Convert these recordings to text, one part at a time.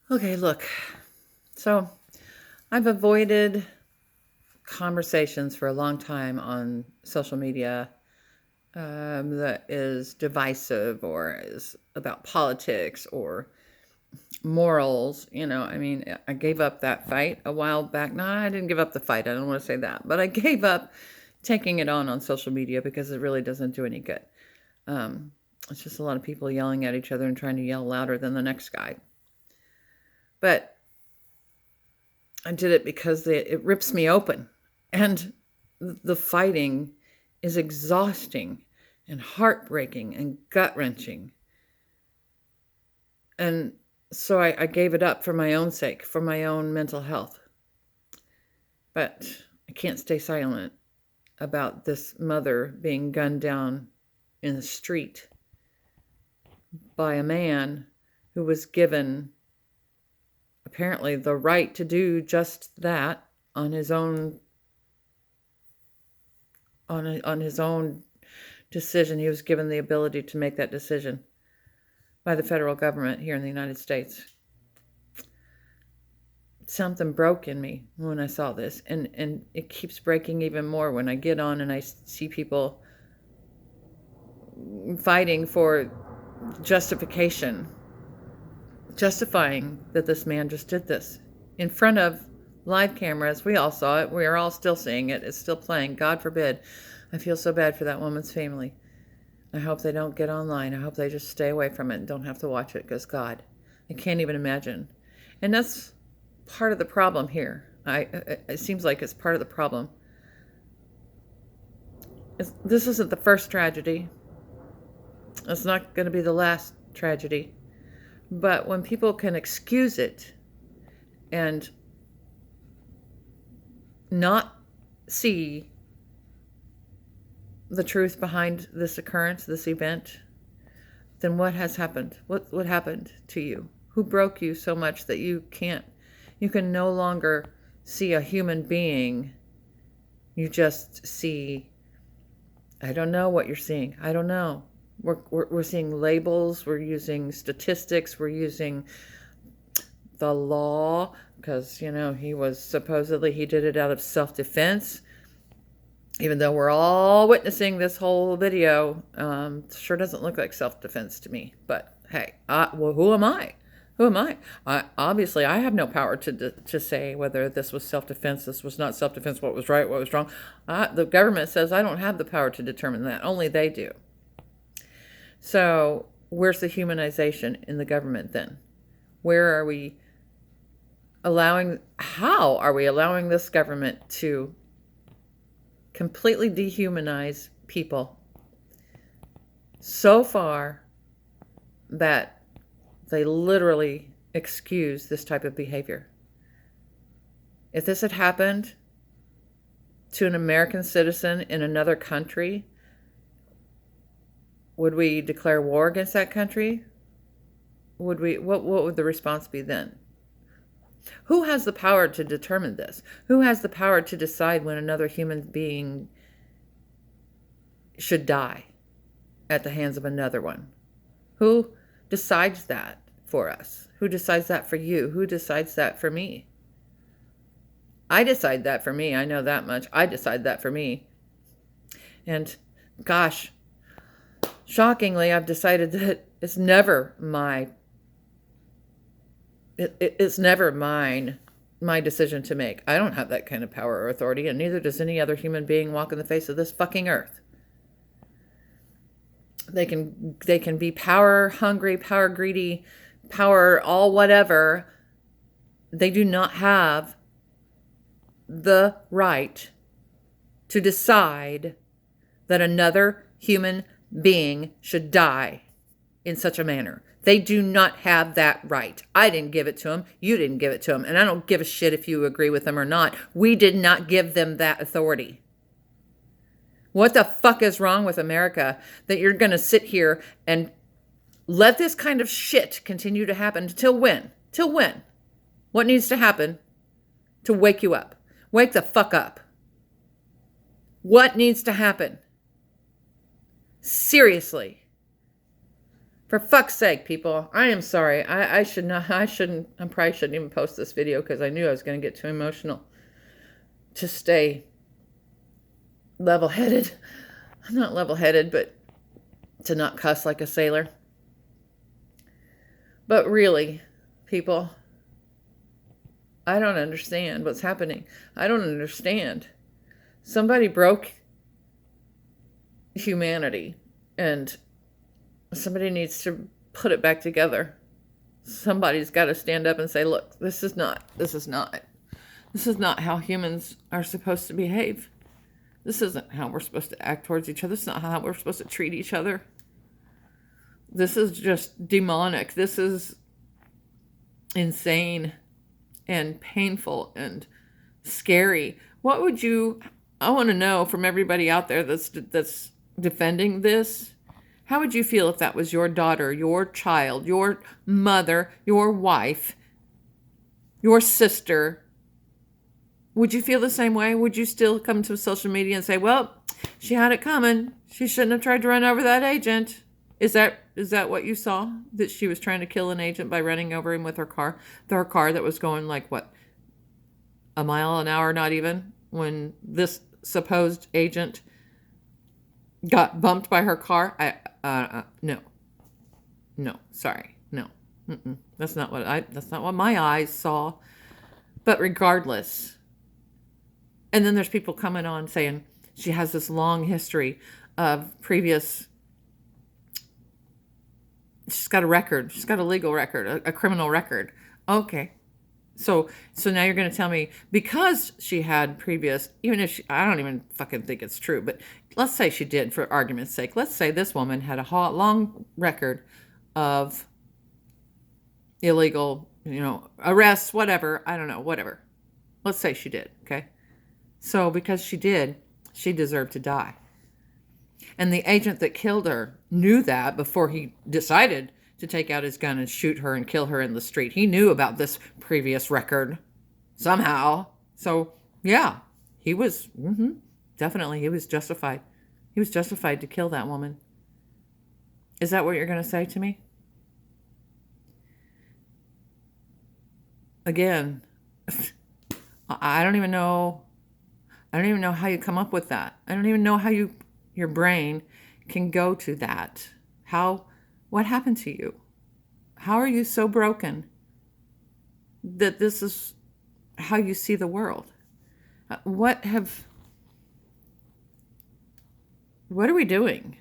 Okay, look. So I've avoided conversations for a long time on social media that is divisive or is about politics or morals. I gave up that fight a while back. No, I didn't give up the fight. I don't want to say that. But I gave up taking it on social media because it really doesn't do any good. Um, it's just a lot of people yelling at each other and trying to yell louder than the next guy. But I did it because it rips me open. And the fighting is exhausting and heartbreaking and gut wrenching. And so I gave it up for my own sake, for my own mental health. But I can't stay silent about this mother being gunned down in the street by a man who was given apparently the right to do just that on his own on his own decision. He was given the ability to make that decision by the federal government here in the United States. Something broke in me when I saw this, and it keeps breaking even more when I get on and I see people fighting for justification, justifying that this man just did this in front of live cameras. We all saw it. We are all still seeing it. It's still playing. God forbid. I feel so bad for that woman's family. I hope they don't get online. I hope they just stay away from it and don't have to watch it, because God, I can't even imagine. And that's part of the problem here. It seems like it's part of the problem. This isn't the first tragedy. It's not going to be the last tragedy. But when people can excuse it and not see the truth behind this occurrence, this event, then what has happened? What happened to you? Who broke you so much that you can no longer see a human being? You just see, I don't know what you're seeing. I don't know. We're seeing labels. We're using statistics. We're using the law because, he did it out of self-defense. Even though we're all witnessing this whole video, sure doesn't look like self-defense to me. But hey, well, who am I? Who am I? Obviously, I have no power to say whether this was self-defense, this was not self-defense, what was right, what was wrong. The government says I don't have the power to determine that. Only they do. So where's the humanization in the government then? How are we allowing this government to completely dehumanize people so far that they literally excuse this type of behavior? If this had happened to an American citizen in another country, would we declare war against that country? What would the response be then? Who has the power to determine this? Who has the power to decide when another human being should die at the hands of another one? Who decides that for us? Who decides that for you? Who decides that for me? I decide that for me. I know that much. I decide that for me. And gosh, shockingly, I've decided that it's never my decision to make. I don't have that kind of power or authority, and neither does any other human being walking the face of this fucking earth. They can be power hungry, power greedy, power all whatever. They do not have the right to decide that another human being should die in such a manner. They do not have that right. I didn't give it to them. You didn't give it to them. And I don't give a shit if you agree with them or not. We did not give them that authority. What the fuck is wrong with America that you're going to sit here and let this kind of shit continue to happen? Till when? Till when? What needs to happen to wake you up? Wake the fuck up. What needs to happen? Seriously. For fuck's sake, people. I am sorry. I probably shouldn't even post this video because I knew I was going to get too emotional. To stay level-headed. I'm not level-headed, but to not cuss like a sailor. But really, people, I don't understand what's happening. I don't understand. Somebody broke humanity, and somebody needs to put it back together. Somebody's got to stand up and say, look, this is not how humans are supposed to behave. This isn't how we're supposed to act towards each other. This is not how we're supposed to treat each other. This is just demonic. This is insane and painful and scary. What would you, I want to know from everybody out there that's defending this, how would you feel if that was your daughter, your child, your mother, your wife, your sister? Would you feel the same way? Would you still come to social media and say, well, she had it coming. She shouldn't have tried to run over that agent? Is that what you saw? That she was trying to kill an agent by running over him with her car? Her car that was going like, what, a mile an hour, not even, when this supposed agent got bumped by her car? No, sorry, no. That's not what my eyes saw. But regardless, and then there's people coming on saying she has this long history of previous. She's got a record. She's got a legal record, a criminal record. Okay. So now you're going to tell me because she had previous, even if I don't even fucking think it's true, but let's say she did for argument's sake. Let's say this woman had a long record of illegal, arrests, whatever. I don't know, whatever. Let's say she did. Okay. So because she did, she deserved to die. And the agent that killed her knew that before he decided to take out his gun and shoot her and kill her in the street. He knew about this previous record somehow. So, yeah, he was, definitely, he was justified. He was justified to kill that woman. Is that what you're going to say to me? Again, I don't even know how you come up with that. I don't even know how your brain can go to that. What happened to you? How are you so broken that this is how you see the world? What are we doing?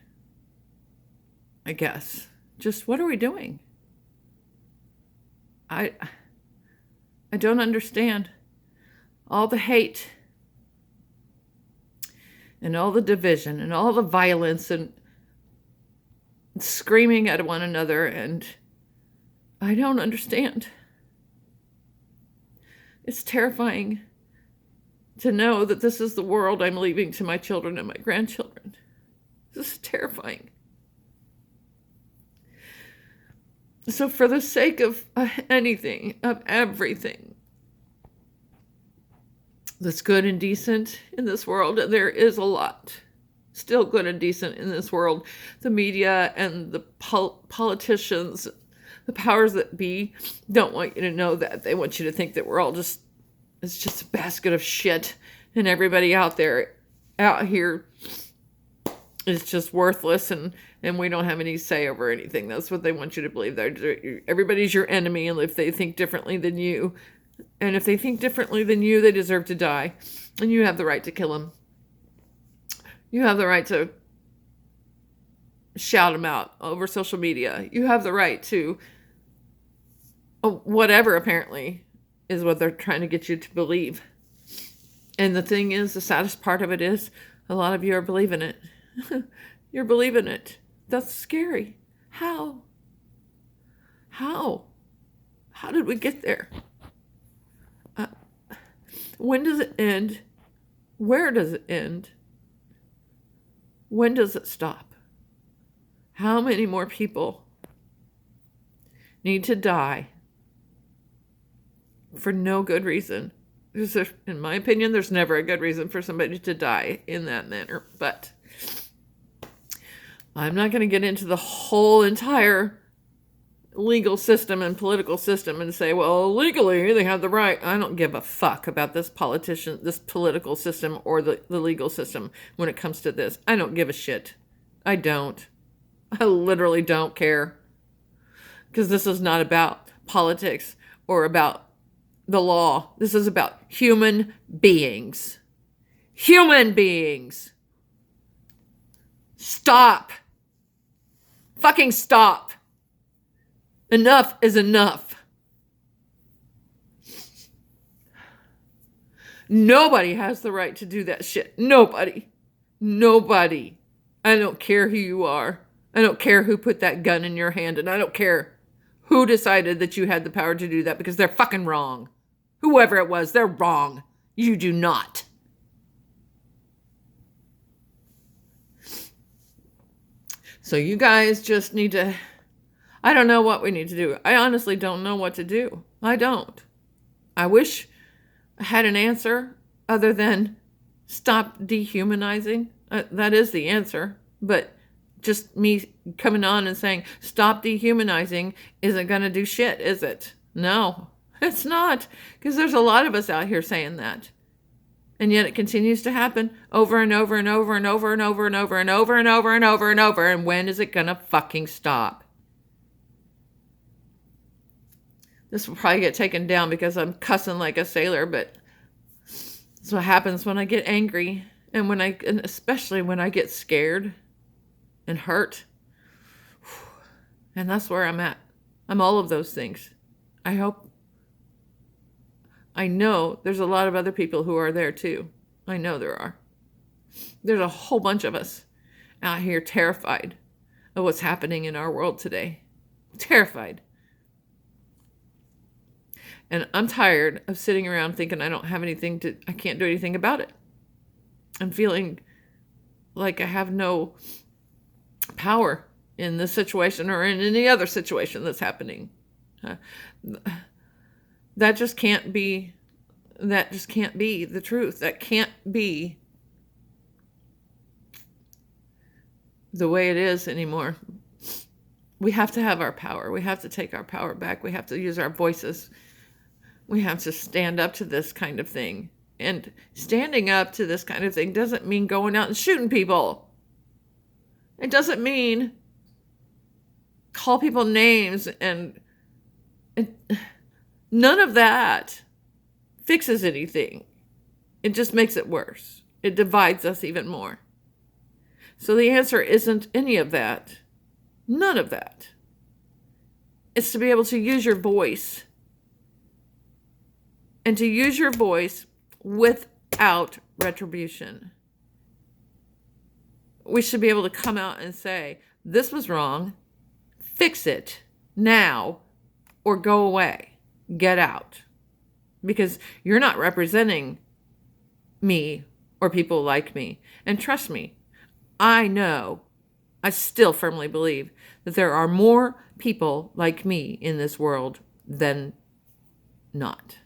I guess. Just what are we doing? I don't understand all the hate and all the division and all the violence and screaming at one another, and I don't understand. It's terrifying to know that this is the world I'm leaving to my children and my grandchildren. This is terrifying. So for the sake of anything, of everything that's good and decent in this world, and there is a lot still good and decent in this world, the media and the politicians, the powers that be, don't want you to know that. They want you to think that we're all it's just a basket of shit, and everybody out here is just worthless, and we don't have any say over anything. That's what they want you to believe. Everybody's your enemy, and if they think differently than you, and if they think differently than you, they deserve to die, and you have the right to kill them. You have the right to shout them out over social media. You have the right to whatever, apparently, is what they're trying to get you to believe. And the thing is, the saddest part of it is, a lot of you are believing it. You're believing it. That's scary. How? How did we get there? When does it end? Where does it end? When does it stop? How many more people need to die for no good reason? In my opinion, there's never a good reason for somebody to die in that manner. But I'm not going to get into the whole entire legal system and political system and say, well, legally they have the right. I don't give a fuck about this political system or the legal system when it comes to this. I don't give a shit. I don't. I literally don't care. Because this is not about politics or about the law. This is about human beings. Human beings. Stop. Fucking stop. Enough is enough. Nobody has the right to do that shit. Nobody. Nobody. I don't care who you are. I don't care who put that gun in your hand, and I don't care who decided that you had the power to do that, because they're fucking wrong. Whoever it was, they're wrong. You do not. So you guys just need to... I don't know what we need to do. I honestly don't know what to do. I don't. I wish I had an answer other than stop dehumanizing. That is the answer. But just me coming on and saying, stop dehumanizing isn't going to do shit, is it? No, it's not. Because there's a lot of us out here saying that. And yet it continues to happen over and over and over and over and over and over and over and over and over and over. And when is it going to fucking stop? This will probably get taken down because I'm cussing like a sailor, but that's what happens when I get angry and especially when I get scared and hurt. And that's where I'm at. I'm all of those things. I know there's a lot of other people who are there too. I know there are. There's a whole bunch of us out here terrified of what's happening in our world today. Terrified. And I'm tired of sitting around thinking I can't do anything about it. I'm feeling like I have no power in this situation or in any other situation that's happening. That just can't be the truth. That can't be the way it is anymore. We have to have our power. We have to take our power back. We have to use our voices. We have to stand up to this kind of thing. And standing up to this kind of thing doesn't mean going out and shooting people. It doesn't mean call people names and none of that fixes anything. It just makes it worse. It divides us even more. So the answer isn't any of that. None of that. It's to be able to use your voice. And to use your voice without retribution. We should be able to come out and say, this was wrong. Fix it now or go away. Get out. Because you're not representing me or people like me. And trust me, I still firmly believe that there are more people like me in this world than not.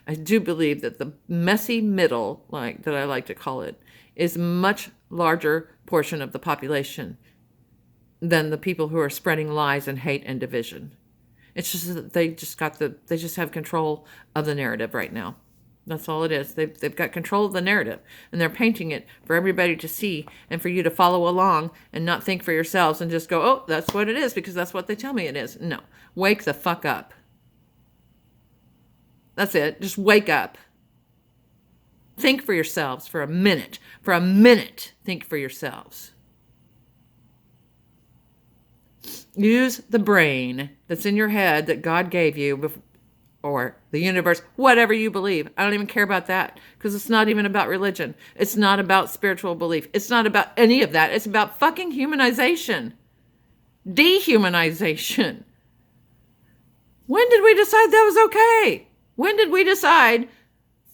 I do believe that the messy middle, that I like to call it, is a much larger portion of the population than the people who are spreading lies and hate and division. It's just that they just have control of the narrative right now. That's all it is. They've got control of the narrative, and they're painting it for everybody to see and for you to follow along and not think for yourselves and just go, oh, that's what it is because that's what they tell me it is. No, wake the fuck up. That's it. Just wake up. Think for yourselves for a minute. For a minute, think for yourselves. Use the brain that's in your head that God gave you, or the universe, whatever you believe. I don't even care about that because it's not even about religion. It's not about spiritual belief. It's not about any of that. It's about fucking humanization. Dehumanization. When did we decide that was okay? When did we decide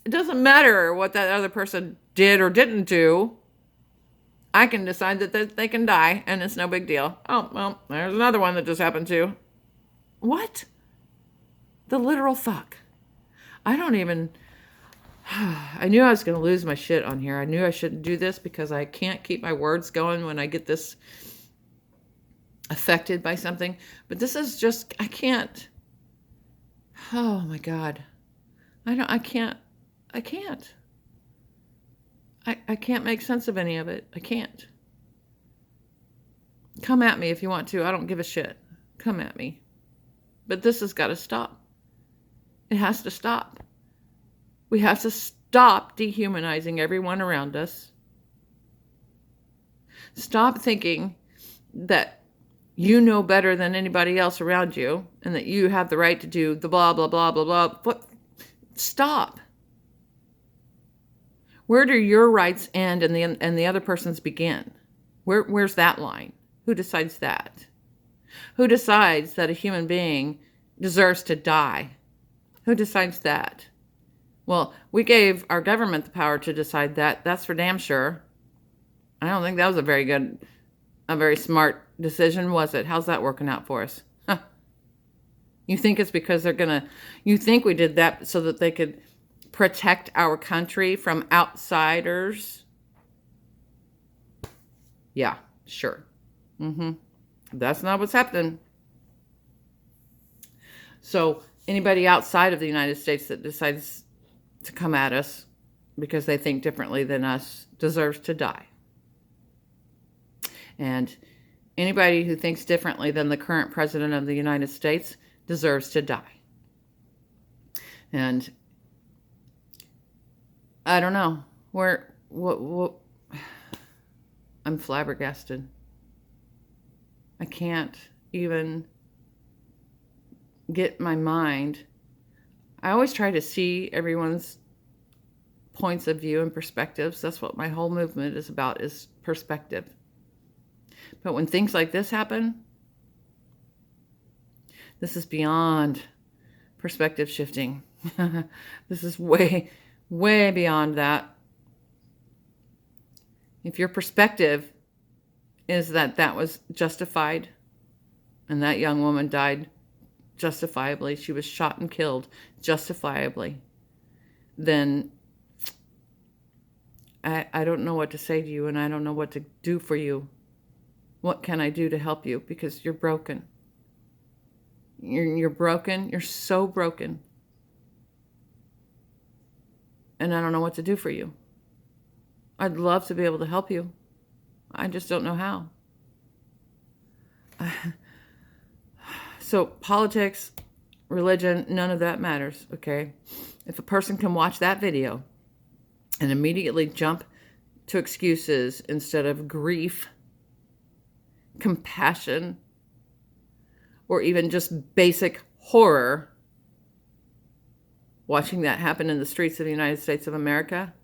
it doesn't matter what that other person did or didn't do? I can decide that they can die and it's no big deal. Oh, well, there's another one that just happened to. What? The literal fuck. I knew I was going to lose my shit on here. I knew I shouldn't do this because I can't keep my words going when I get this affected by something. But this is just, I can't. Oh my God. I can't. I can't make sense of any of it. I can't. Come at me if you want to. I don't give a shit. Come at me. But this has got to stop. It has to stop. We have to stop dehumanizing everyone around us. Stop thinking that you know better than anybody else around you and that you have the right to do the blah, blah, blah, blah, blah. But stop. Where do your rights end and the other person's begin? Where's that line? Who decides that? Who decides that a human being deserves to die? Who decides that? Well, we gave our government the power to decide that. That's for damn sure. I don't think that was a very smart decision, was it? How's that working out for us? Huh. You think it's because you think we did that so that they could protect our country from outsiders? Yeah, sure. That's not what's happening. So anybody outside of the United States that decides to come at us because they think differently than us deserves to die. And anybody who thinks differently than the current president of the United States deserves to die. And I don't know what I'm flabbergasted. I can't even get my mind. I always try to see everyone's points of view and perspectives. That's what my whole movement is about, is perspective. But when things like this happen, this is beyond perspective shifting. This is way, way beyond that. If your perspective is that that was justified and that young woman died justifiably, she was shot and killed justifiably, then I don't know what to say to you, and I don't know what to do for you. What can I do to help you? Because you're broken. You're broken. You're so broken. And I don't know what to do for you. I'd love to be able to help you. I just don't know how. So politics, religion, none of that matters, okay? If a person can watch that video and immediately jump to excuses instead of grief, compassion, or even just basic horror, watching that happen in the streets of the United States of America,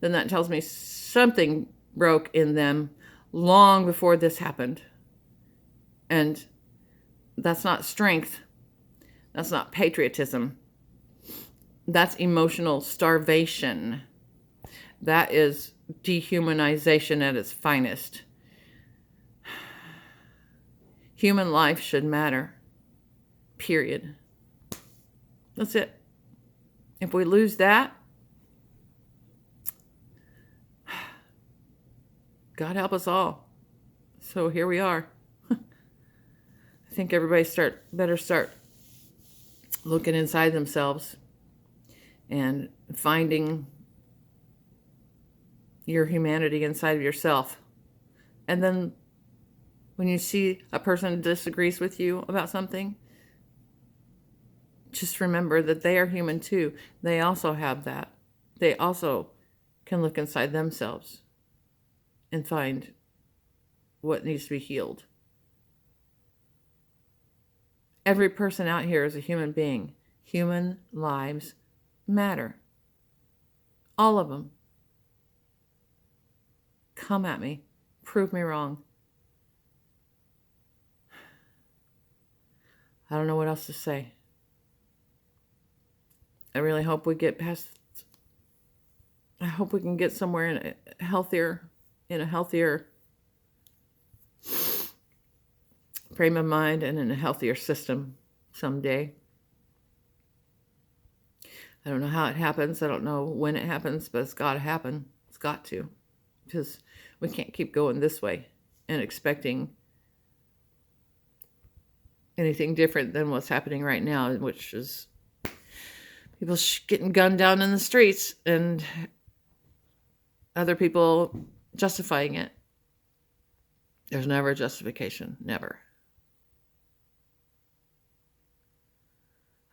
then that tells me something broke in them long before this happened. And that's not strength. That's not patriotism. That's emotional starvation. That is dehumanization at its finest. Human life should matter. Period. That's it. If we lose that, God help us all. So here we are. I think everybody better start looking inside themselves and finding your humanity inside of yourself. And then when you see a person who disagrees with you about something, just remember that they are human too. They also have that. They also can look inside themselves and find what needs to be healed. Every person out here is a human being. Human lives matter. All of them. Come at me. Prove me wrong. I don't know what else to say. I really hope we get past. I hope we can get somewhere in a healthier frame of mind and in a healthier system someday. I don't know how it happens. I don't know when it happens, but it's got to happen. It's got to. Because we can't keep going this way and expecting anything different than what's happening right now, which is people getting gunned down in the streets and other people justifying it. There's never a justification. Never.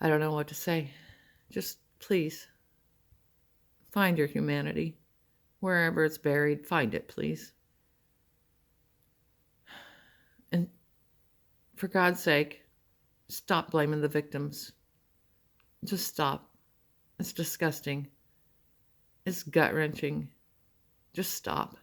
I don't know what to say. Just please find your humanity. Wherever it's buried, find it, please. And for God's sake, stop blaming the victims. Just stop. It's disgusting. It's gut-wrenching. Just stop.